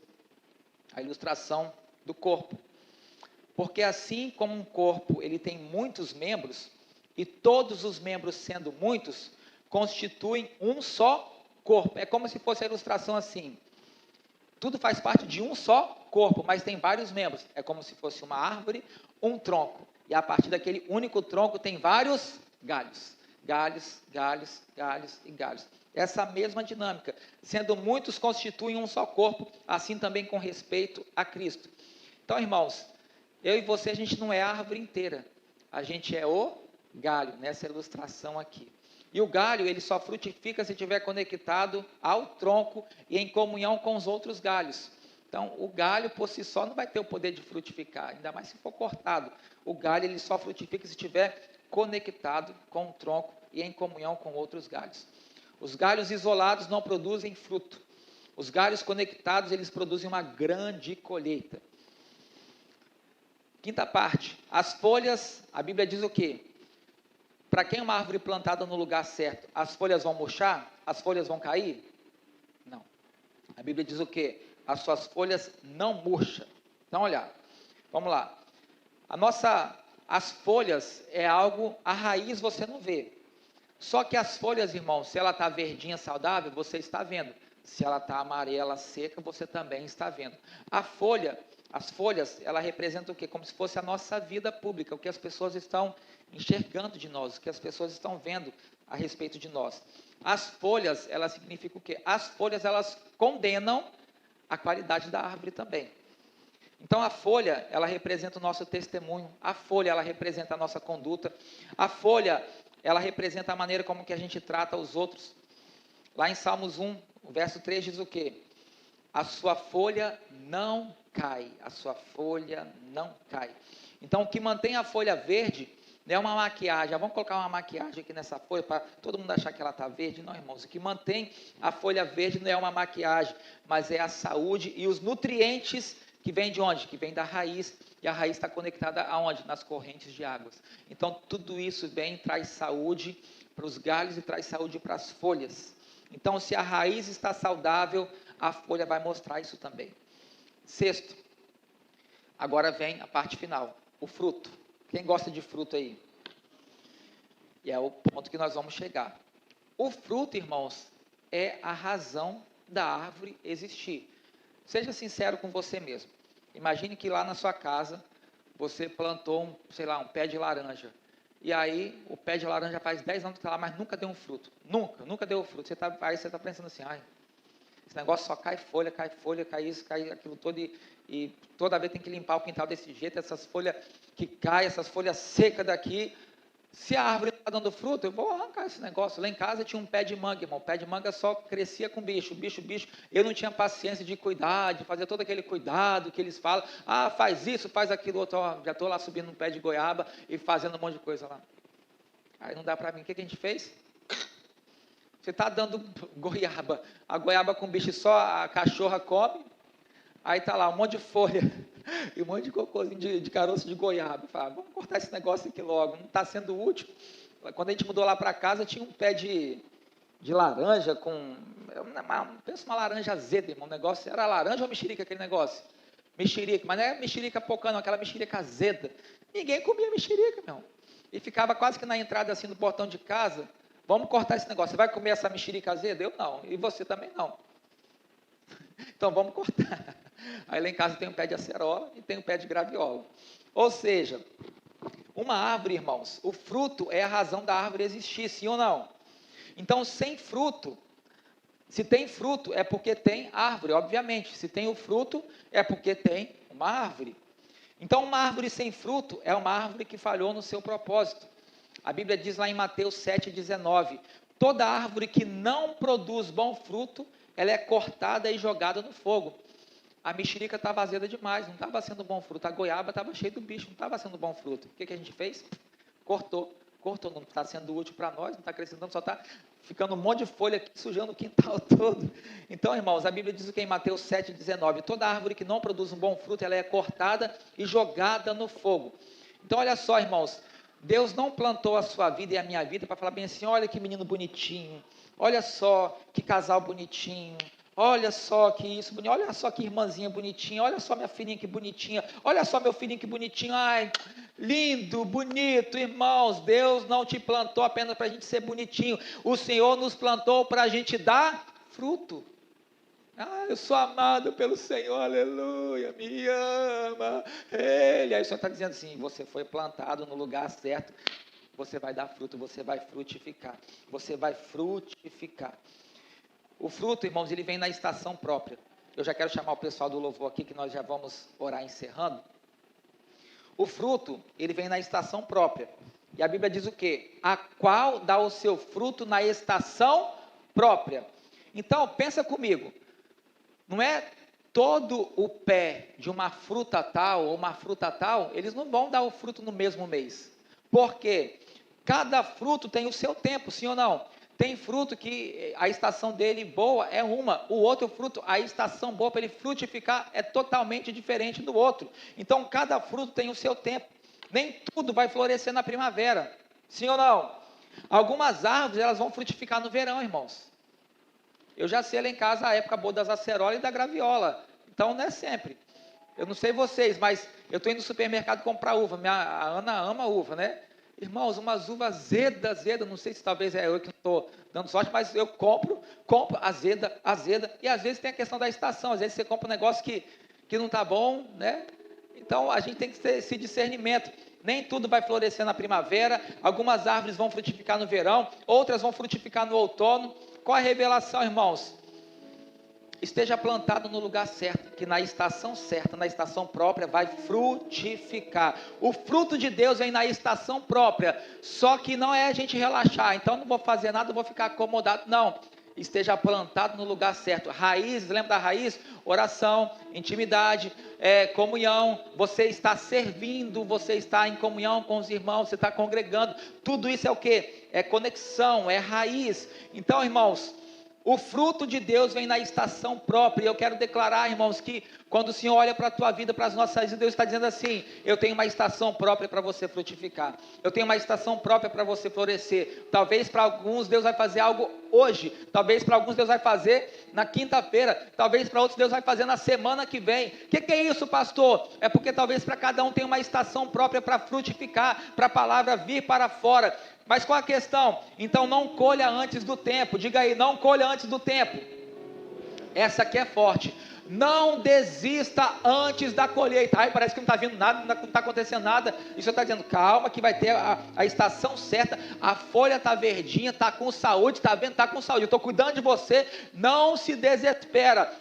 a ilustração do corpo. Porque assim como um corpo, ele tem muitos membros, e todos os membros sendo muitos, constituem um só corpo. É como se fosse a ilustração assim, tudo faz parte de um só corpo, mas tem vários membros. É como se fosse uma árvore, um tronco. E a partir daquele único tronco tem vários galhos. Galhos, galhos, galhos e galhos. Essa mesma dinâmica. Sendo muitos constituem um só corpo, assim também com respeito a Cristo. Então, irmãos, eu e você, a gente não é a árvore inteira. A gente é o galho, nessa ilustração aqui. E o galho, ele só frutifica se estiver conectado ao tronco e em comunhão com os outros galhos. Então, o galho por si só não vai ter o poder de frutificar, ainda mais se for cortado. O galho, ele só frutifica se estiver conectado com o tronco e em comunhão com outros galhos. Os galhos isolados não produzem fruto. Os galhos conectados, eles produzem uma grande colheita. Quinta parte, as folhas, a Bíblia diz o quê? Para quem é uma árvore plantada no lugar certo, as folhas vão murchar? As folhas vão cair? Não. A Bíblia diz o quê? As suas folhas não murcham. Então, olha, vamos lá. As folhas é algo, a raiz você não vê. Só que as folhas, irmãos, se ela está verdinha, saudável, você está vendo. Se ela está amarela, seca, você também está vendo. As folhas, ela representa o quê? Como se fosse a nossa vida pública, o que as pessoas estão enxergando de nós, o que as pessoas estão vendo a respeito de nós. As folhas, elas significam o quê? As folhas, elas condenam a qualidade da árvore também. Então, a folha, ela representa o nosso testemunho. A folha, ela representa a nossa conduta. A folha, ela representa a maneira como que a gente trata os outros. Lá em Salmos 1, o verso 3 diz o quê? A sua folha não cai. A sua folha não cai. Então, o que mantém a folha verde não é uma maquiagem. Vamos colocar uma maquiagem aqui nessa folha para todo mundo achar que ela está verde. Não, irmãos. O que mantém a folha verde não é uma maquiagem, mas é a saúde e os nutrientes que vêm de onde? Que vem da raiz. E a raiz está conectada aonde? Nas correntes de águas. Então, tudo isso vem e traz saúde para os galhos e traz saúde para as folhas. Então, se a raiz está saudável, a folha vai mostrar isso também. Sexto, agora vem a parte final, o fruto. Quem gosta de fruto aí? E é o ponto que nós vamos chegar. O fruto, irmãos, é a razão da árvore existir. Seja sincero com você mesmo. Imagine que lá na sua casa, você plantou um pé de laranja. E aí, o pé de laranja faz 10 anos que está lá, mas nunca deu um fruto. Nunca deu fruto. Aí você está pensando assim, esse negócio só cai folha, cai isso, cai aquilo todo, e toda vez tem que limpar o quintal desse jeito, essas folhas que caem, essas folhas secas daqui. Se a árvore não está dando fruto, eu vou arrancar esse negócio. Lá em casa tinha um pé de manga, irmão. O pé de manga só crescia com bicho. Eu não tinha paciência de cuidar, de fazer todo aquele cuidado que eles falam. Faz isso, faz aquilo outro. Já estou lá subindo um pé de goiaba e fazendo um monte de coisa lá. Aí não dá para mim. O que a gente fez? Você está dando goiaba. A goiaba com bicho só a cachorra come. Aí está lá um monte de folha e um monte de cocôzinho de caroço de goiaba. Fala, vamos cortar esse negócio aqui logo, não está sendo útil. Quando a gente mudou lá para casa, tinha um pé de laranja pensa uma laranja azeda, irmão, o negócio era laranja ou mexerica aquele negócio? Mexerica, mas não é mexerica pocã, não, aquela mexerica azeda. Ninguém comia mexerica, meu irmão. E ficava quase que na entrada assim do portão de casa. Vamos cortar esse negócio. Você vai comer essa mexerica azeda? Eu não. E você também não. Então vamos cortar. Aí lá em casa tem um pé de acerola e tem um pé de graviola. Ou seja, uma árvore, irmãos, o fruto é a razão da árvore existir, sim ou não? Então, sem fruto, se tem fruto é porque tem árvore, obviamente. Se tem o fruto é porque tem uma árvore. Então, uma árvore sem fruto é uma árvore que falhou no seu propósito. A Bíblia diz lá em Mateus 7,19: toda árvore que não produz bom fruto, ela é cortada e jogada no fogo. A mexerica estava azeda demais, não estava sendo bom fruto. A goiaba estava cheia do bicho, não estava sendo bom fruto. O que a gente fez? Cortou, não está sendo útil para nós, não está acrescentando, só está ficando um monte de folha aqui, sujando o quintal todo. Então, irmãos, a Bíblia diz o que em Mateus 7,19: toda árvore que não produz um bom fruto, ela é cortada e jogada no fogo. Então, olha só, irmãos, Deus não plantou a sua vida e a minha vida para falar bem assim: olha que menino bonitinho, olha só que casal bonitinho, olha só que isso bonito, olha só que irmãzinha bonitinha, olha só minha filhinha que bonitinha, olha só meu filhinho que bonitinho, ai, lindo, bonito. Irmãos, Deus não te plantou apenas para a gente ser bonitinho, o Senhor nos plantou para a gente dar fruto. Ah, eu sou amado pelo Senhor, aleluia, me ama, Ele. Aí o Senhor está dizendo assim: você foi plantado no lugar certo, você vai dar fruto, você vai frutificar, você vai frutificar. O fruto, irmãos, ele vem na estação própria. Eu já quero chamar o pessoal do louvor aqui, que nós já vamos orar encerrando. O fruto, ele vem na estação própria. E a Bíblia diz o quê? A qual dá o seu fruto na estação própria. Então, pensa comigo. Não é todo o pé de uma fruta tal ou uma fruta tal, eles não vão dar o fruto no mesmo mês. Por quê? Cada fruto tem o seu tempo, sim ou não? Tem fruto que a estação dele boa é uma, o outro fruto, a estação boa para ele frutificar é totalmente diferente do outro. Então, cada fruto tem o seu tempo. Nem tudo vai florescer na primavera, sim ou não? Algumas árvores, elas vão frutificar no verão, irmãos. Eu já sei lá em casa a época boa das acerolas e da graviola. Então, não é sempre. Eu não sei vocês, mas eu estou indo no supermercado comprar uva. A Ana ama uva, né? Irmãos, umas uvas azeda, não sei se talvez é eu que estou dando sorte, mas eu compro azeda, e às vezes tem a questão da estação, às vezes você compra um negócio que não está bom, né? Então, a gente tem que ter esse discernimento. Nem tudo vai florescer na primavera, algumas árvores vão frutificar no verão, outras vão frutificar no outono. Qual a revelação, irmãos? Esteja plantado no lugar certo, que na estação certa, na estação própria, vai frutificar. O fruto de Deus vem na estação própria, só que não é a gente relaxar, então não vou fazer nada, vou ficar acomodado, não. Esteja plantado no lugar certo. Raiz, lembra da raiz? Oração, intimidade, comunhão. Você está servindo, você está em comunhão com os irmãos, você está congregando. Tudo isso é o quê? É conexão, é raiz. Então, irmãos, o fruto de Deus vem na estação própria. E eu quero declarar, irmãos, que quando o Senhor olha para a tua vida, para as nossas vidas, Deus está dizendo assim: eu tenho uma estação própria para você frutificar, eu tenho uma estação própria para você florescer. Talvez para alguns Deus vai fazer algo hoje, talvez para alguns Deus vai fazer na quinta-feira, talvez para outros Deus vai fazer na semana que vem. O que é isso, pastor? É porque talvez para cada um tem uma estação própria para frutificar, para a palavra vir para fora. Mas qual a questão? Então não colha antes do tempo. Diga aí, não colha antes do tempo. Essa aqui é forte. Não desista antes da colheita. Ai, parece que não está vindo nada, não está acontecendo nada. E o Senhor está dizendo: calma, que vai ter a estação certa. A folha está verdinha, está com saúde, está vendo? Está com saúde. Eu estou cuidando de você. Não se desespera.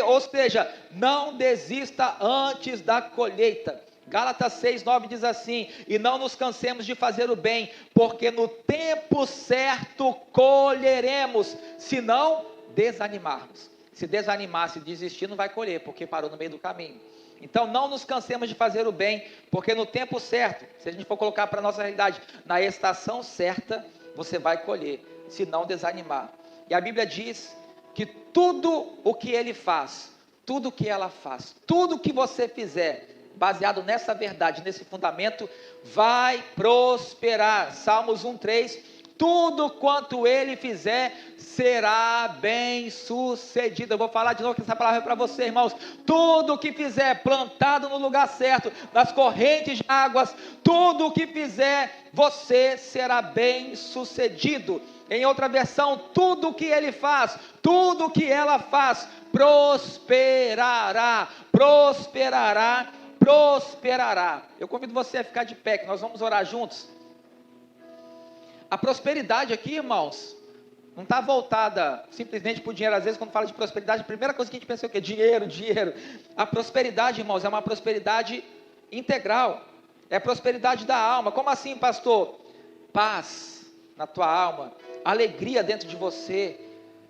Ou seja, não desista antes da colheita. Gálatas 6:9 diz assim: e não nos cansemos de fazer o bem, porque no tempo certo colheremos, se não desanimarmos. Se desanimar, se desistir, não vai colher, porque parou no meio do caminho. Então não nos cansemos de fazer o bem, porque no tempo certo, se a gente for colocar para a nossa realidade, na estação certa, você vai colher, se não desanimar. E a Bíblia diz que tudo o que ele faz, tudo o que ela faz, tudo o que você fizer, baseado nessa verdade, nesse fundamento, vai prosperar. Salmos 1:3, tudo quanto ele fizer será bem sucedido. Eu vou falar de novo que essa palavra é para você, irmãos. Tudo que fizer plantado no lugar certo, nas correntes de águas, tudo o que fizer, você será bem sucedido. Em outra versão, tudo o que ele faz, tudo o que ela faz, prosperará, prosperará, prosperará. Eu convido você a ficar de pé, que nós vamos orar juntos. A prosperidade aqui, irmãos, não está voltada simplesmente para o dinheiro. Às vezes, quando fala de prosperidade, a primeira coisa que a gente pensa é o quê? Dinheiro, dinheiro. A prosperidade, irmãos, é uma prosperidade integral. É a prosperidade da alma. Como assim, pastor? Paz na tua alma, alegria dentro de você,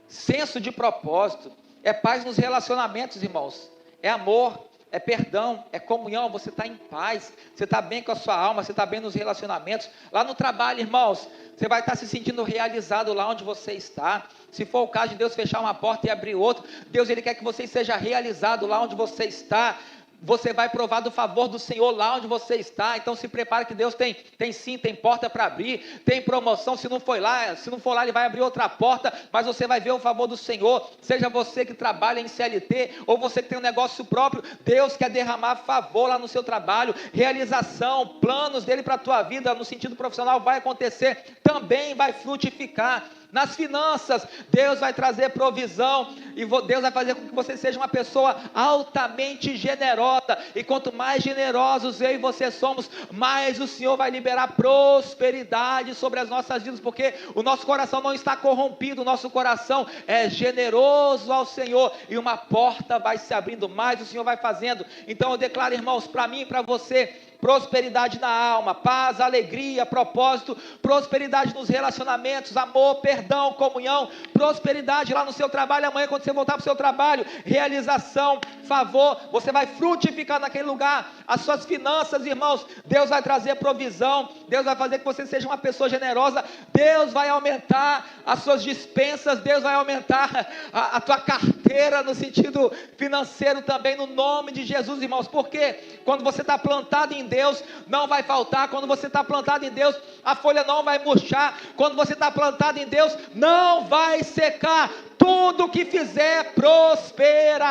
senso de propósito, é paz nos relacionamentos, irmãos, é amor, é perdão, é comunhão. Você está em paz, você está bem com a sua alma, você está bem nos relacionamentos. Lá no trabalho, irmãos, você vai estar se sentindo realizado lá onde você está. Se for o caso de Deus fechar uma porta e abrir outra, Deus, Ele quer que você seja realizado lá onde você está. Você vai provar do favor do Senhor lá onde você está. Então se prepare, que Deus tem sim, tem porta para abrir, tem promoção. Se não for lá, Ele vai abrir outra porta, mas você vai ver o favor do Senhor. Seja você que trabalha em CLT, ou você que tem um negócio próprio, Deus quer derramar favor lá no seu trabalho, realização, planos dele para a tua vida, no sentido profissional, vai acontecer, também vai frutificar. Nas finanças, Deus vai trazer provisão, e Deus vai fazer com que você seja uma pessoa altamente generosa, e quanto mais generosos eu e você somos, mais o Senhor vai liberar prosperidade sobre as nossas vidas, porque o nosso coração não está corrompido, o nosso coração é generoso ao Senhor, e uma porta vai se abrindo, mais o Senhor vai fazendo. Então eu declaro, irmãos, para mim e para você, prosperidade na alma, paz, alegria, propósito, prosperidade nos relacionamentos, amor, perdão, comunhão, prosperidade lá no seu trabalho. Amanhã, quando você voltar para o seu trabalho, realização, favor, você vai frutificar naquele lugar. As suas finanças, irmãos, Deus vai trazer provisão, Deus vai fazer que você seja uma pessoa generosa, Deus vai aumentar as suas dispensas, Deus vai aumentar a tua carteira no sentido financeiro também, no nome de Jesus, irmãos. Porque quando você está plantado em Deus, não vai faltar. Quando você está plantado em Deus, a folha não vai murchar. Quando você está plantado em Deus, não vai secar. Tudo que fizer prospera.